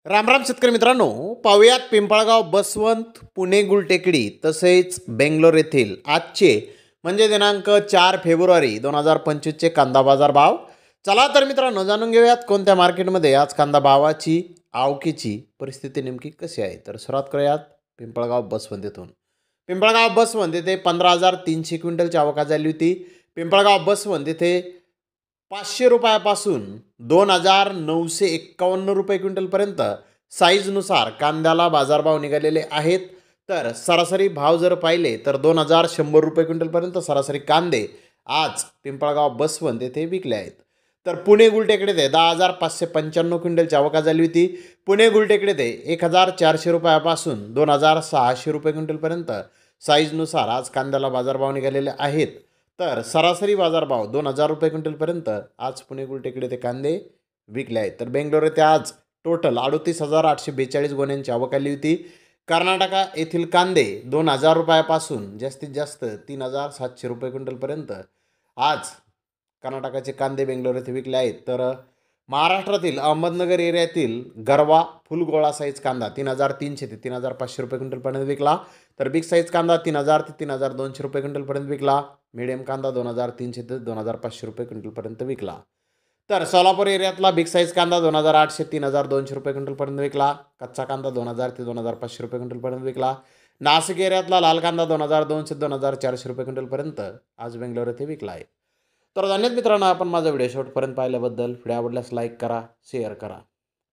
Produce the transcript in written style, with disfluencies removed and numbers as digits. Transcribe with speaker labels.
Speaker 1: राम राम शेतकरी मित्रांनो, पाहुयात पिंपळगाव, बसवंत, पुणे गुलटेकडी तसेच बेंगलोर येथील आजचे म्हणजे दिनांक 4 फेब्रुवारी 2025चे कांदा बाजार भाव. चला तर मित्रांनो, जाणून घेऊयात कोणत्या मार्केटमध्ये आज कांदा भावाची आवकीची परिस्थिती नेमकी कशी आहे. तर सुरुवात करूयात पिंपळगाव बसवंत येथून. पिंपळगाव बसवंत येथे 15,300 क्विंटलची आवक झाली होती. पिंपळगाव बसवंत येथे 500 रुपयापासून 2,951 रुपये क्विंटलपर्यंत साईजनुसार कांद्याला बाजारभाव निघालेले आहेत. तर सरासरी भाव जर पाहिले तर 2,100 रुपये क्विंटलपर्यंत सरासरी कांदे आज पिंपळगाव बसवंत येथे विकले आहेत. तर पुणे गुलटेकडे 10,595 क्विंटलची आवक झाली होती. पुणे गुलटेकडे 1,400 रुपयापासून 2,600 रुपये क्विंटलपर्यंत साईजनुसार आज कांद्याला बाजारभाव निघालेले आहेत. तर सरासरी बाजारभाव 2,000 रुपये क्विंटलपर्यंत आज पुणे गुलटेकडे ते कांदे विकले आहेत. तर बेंगलोर येथे आज टोटल 38,842 गोण्यांची आवक आली होती. कर्नाटका येथील कांदे 2,000 रुपयापासून जास्तीत जास्त 3,700 रुपये क्विंटलपर्यंत आज कर्नाटकाचे कांदे बेंगलोर येथे विकले आहेत. तर महाराष्ट्रातील अहमदनगर एरियातील गरवा फुलगोळा साईज कांदा 3,300 ते 3,500 रुपये क्विंटलपर्यंत विकला. तर बिग साईज कांदा 3,000 ते 3,200 रुपये क्विंटलपर्यंत विकला. मीडियम कांदा 2,300 ते 2,500 रुपये क्विंटलपर्यंत विकला. तर सोलापूर एरियातला बिग साईज कांदा 2,800 ते 3,200 रुपये क्विंटलपर्यंत विकला. कच्चा कांदा 2,000 ते 2,500 रुपये क्विंटलपर्यंत विकला. नाशिक एरियातला लाल कांदा 2,200 ते 2,400 रुपये क्विंटलपर्यंत आज बेंगलोर येथे विकला आहे. तर धन्यवाद मित्रांनो, आपण माझा व्हिडिओ शेवटपर्यंत पाहिल्याबद्दल. व्हिडिओ आवडल्यास लाईक करा, शेअर करा.